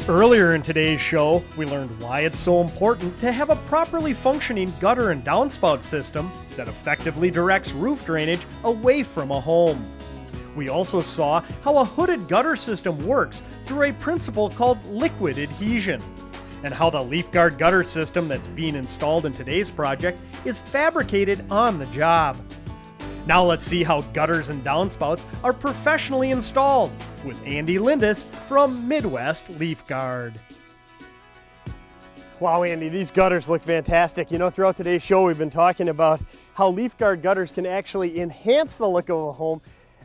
Earlier in today's show, we learned why it's so important to have a properly functioning gutter and downspout system that effectively directs roof drainage away from a home. We also saw how a hooded gutter system works through a principle called liquid adhesion, and how the LeafGuard gutter system that's being installed in today's project is fabricated on the job. Now let's see how gutters and downspouts are professionally installed with Andy Lindis from Midwest LeafGuard. Wow, Andy, these gutters look fantastic. You know, throughout today's show, we've been talking about how LeafGuard gutters can actually enhance the look of a home.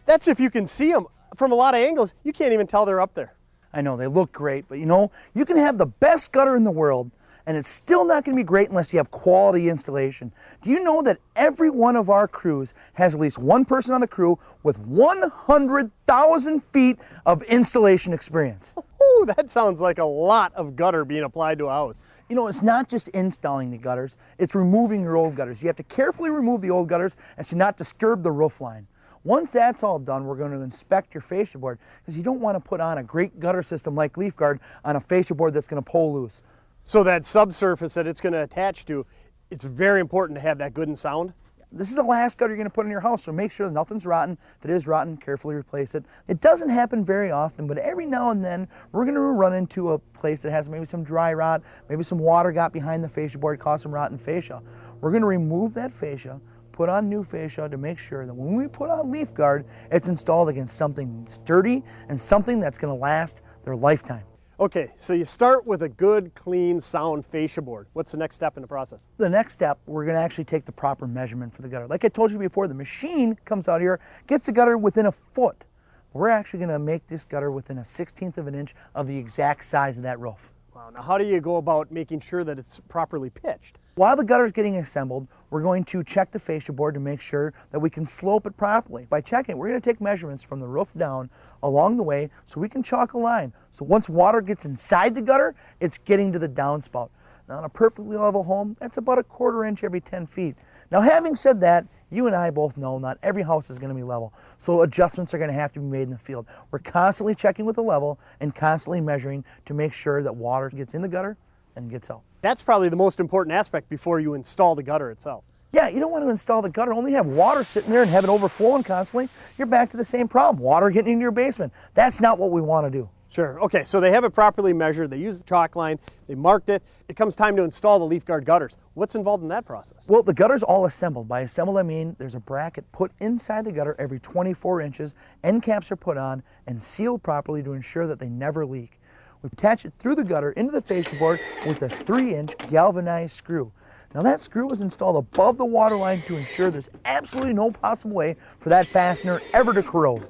That's if you can see them from a lot of angles. You can't even tell they're up there. I know, they look great, but you know, you can have the best gutter in the world, and it's still not going to be great unless you have quality installation. Do you know that every one of our crews has at least one person on the crew with 100,000 feet of installation experience? Ooh, that sounds like a lot of gutter being applied to a house. You know, it's not just installing the gutters, it's removing your old gutters. You have to carefully remove the old gutters as to not disturb the roof line. Once that's all done, we're going to inspect your fascia board, because you don't want to put on a great gutter system like LeafGuard on a fascia board that's going to pull loose. So that subsurface that it's going to attach to, it's very important to have that good and sound? This is the last gutter you're going to put in your house, so make sure nothing's rotten. If it is rotten, carefully replace it. It doesn't happen very often, but every now and then we're going to run into a place that has maybe some dry rot, maybe some water got behind the fascia board, caused some rotten fascia. We're going to remove that fascia, put on new fascia to make sure that when we put on LeafGuard, it's installed against something sturdy and something that's going to last their lifetime. Okay, so you start with a good, clean, sound fascia board. What's the next step in the process? The next step, we're going to actually take the proper measurement for the gutter. Like I told you before, the machine comes out here, gets the gutter within a foot. We're actually going to make this gutter within a 1/16 of an inch of the exact size of that roof. Wow, now how do you go about making sure that it's properly pitched? While the gutter is getting assembled, we're going to check the fascia board to make sure that we can slope it properly. By checking, we're going to take measurements from the roof down along the way so we can chalk a line. So once water gets inside the gutter, it's getting to the downspout. Now in a perfectly level home, that's about a 1/4 inch every 10 feet. Now having said that, you and I both know not every house is going to be level, so adjustments are going to have to be made in the field. We're constantly checking with the level and constantly measuring to make sure that water gets in the gutter and gets out. That's probably the most important aspect before you install the gutter itself. Yeah, you don't want to install the gutter, only have water sitting there and have it overflowing constantly. You're back to the same problem, water getting into your basement. That's not what we want to do. Sure, okay, so they have it properly measured, they use the chalk line, they marked it. It comes time to install the LeafGuard gutters. What's involved in that process? Well, the gutter's all assembled. By assembled, I mean there's a bracket put inside the gutter every 24 inches, end caps are put on and sealed properly to ensure that they never leak. We attach it through the gutter into the fascia board with a 3-inch galvanized screw. Now that screw is installed above the water line to ensure there's absolutely no possible way for that fastener ever to corrode.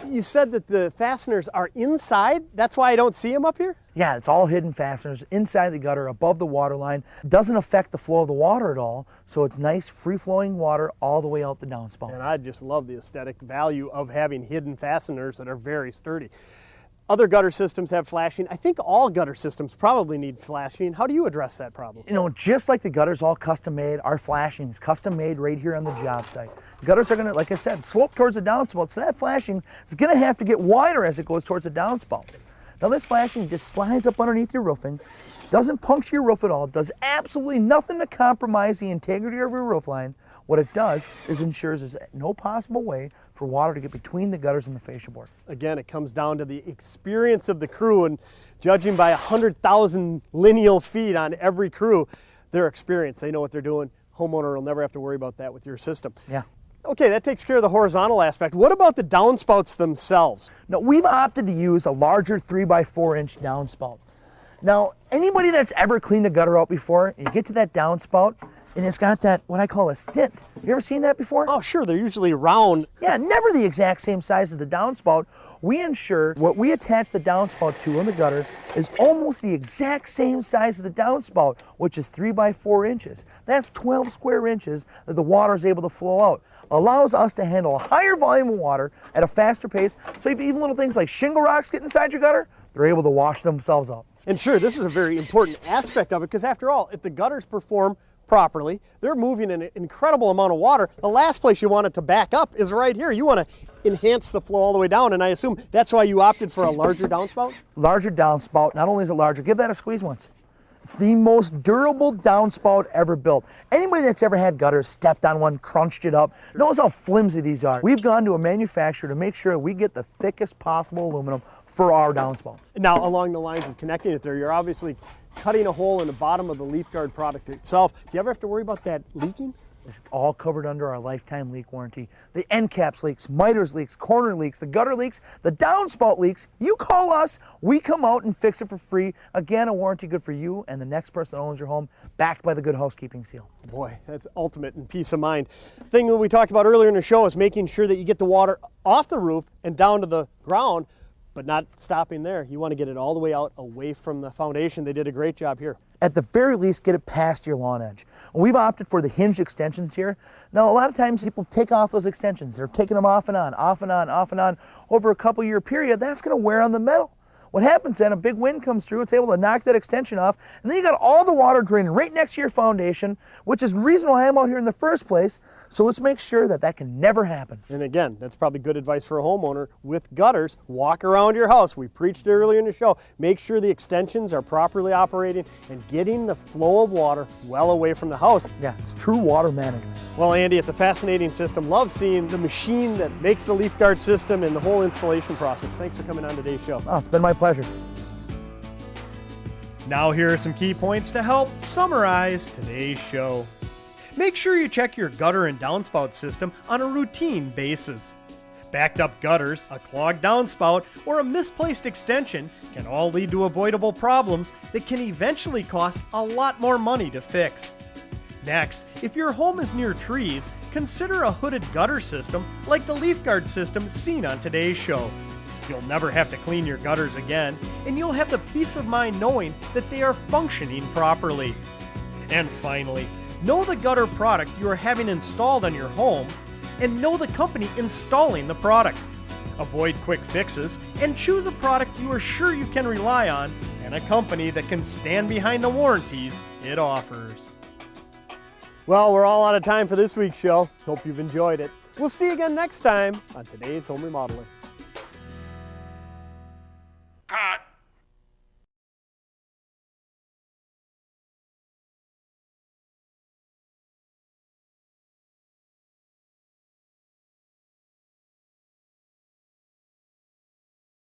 You said that the fasteners are inside? That's why I don't see them up here? Yeah, it's all hidden fasteners inside the gutter above the water line. Doesn't affect the flow of the water at all, so it's nice free-flowing water all the way out the downspout. And I just love the aesthetic value of having hidden fasteners that are very sturdy. Other gutter systems have flashing. I think all gutter systems probably need flashing. How do you address that problem? You know, just like the gutter's all custom made, our flashing is custom made right here on the job site. The gutters are going to, like I said, slope towards the downspout, so that flashing is going to have to get wider as it goes towards the downspout. Now this flashing just slides up underneath your roofing, doesn't puncture your roof at all, does absolutely nothing to compromise the integrity of your roof line. What it does is ensures there's no possible way for water to get between the gutters and the fascia board. Again, it comes down to the experience of the crew, and judging by 100,000 lineal feet on every crew, their experience, they know what they're doing. Homeowner will never have to worry about that with your system. Yeah. Okay, that takes care of the horizontal aspect. What about the downspouts themselves? Now, we've opted to use a larger 3x4 inch downspout. Now, anybody that's ever cleaned a gutter out before, you get to that downspout, and it's got that, what I call a stint. Have you ever seen that before? Oh, sure, they're usually round. Yeah, never the exact same size as the downspout. We ensure what we attach the downspout to in the gutter is almost the exact same size of the downspout, which is 3x4 inches. That's 12 square inches that the water is able to flow out. Allows us to handle a higher volume of water at a faster pace, so if even little things like shingle rocks get inside your gutter, they're able to wash themselves out. And sure, this is a very important aspect of it, because after all, if the gutters perform properly, they're moving an incredible amount of water. The last place you want it to back up is right here. You want to enhance the flow all the way down, and I assume that's why you opted for a larger downspout? Larger downspout. Not only is it larger, give that a squeeze once. It's the most durable downspout ever built. Anybody that's ever had gutters, stepped on one, crunched it up, knows how flimsy these are. We've gone to a manufacturer to make sure we get the thickest possible aluminum for our downspouts. Now, along the lines of connecting it there, you're obviously cutting a hole in the bottom of the LeafGuard product itself. Do you ever have to worry about that leaking? It's all covered under our lifetime leak warranty. The end caps leaks, miters leaks, corner leaks, the gutter leaks, the downspout leaks. You call us, we come out and fix it for free. Again, a warranty good for you and the next person that owns your home, backed by the Good Housekeeping seal. Boy, that's ultimate in peace of mind. Thing that we talked about earlier in the show is making sure that you get the water off the roof and down to the ground, but not stopping there. You want to get it all the way out away from the foundation. They did a great job here. At the very least, get it past your lawn edge. We've opted for the hinged extensions here. Now, a lot of times people take off those extensions. They're taking them off and on, off and on, off and on over a couple year period. That's going to wear on the metal. What happens then, a big wind comes through, it's able to knock that extension off, and then you got all the water draining right next to your foundation, which is the reason why I'm out here in the first place. So let's make sure that that can never happen. And again, that's probably good advice for a homeowner with gutters. Walk around your house. We preached earlier in the show. Make sure the extensions are properly operating and getting the flow of water well away from the house. Yeah, it's true water management. Well, Andy, it's a fascinating system. Love seeing the machine that makes the LeafGuard system and the whole installation process. Thanks for coming on today's show. Oh, it's been my pleasure. Now here are some key points to help summarize today's show. Make sure you check your gutter and downspout system on a routine basis. Backed up gutters, a clogged downspout, or a misplaced extension can all lead to avoidable problems that can eventually cost a lot more money to fix. Next, if your home is near trees, consider a hooded gutter system like the LeafGuard system seen on today's show. You'll never have to clean your gutters again, and you'll have the peace of mind knowing that they are functioning properly. And finally, know the gutter product you are having installed on your home, and know the company installing the product. Avoid quick fixes, and choose a product you are sure you can rely on, and a company that can stand behind the warranties it offers. Well, we're all out of time for this week's show. Hope you've enjoyed it. We'll see you again next time on today's Home Remodeler.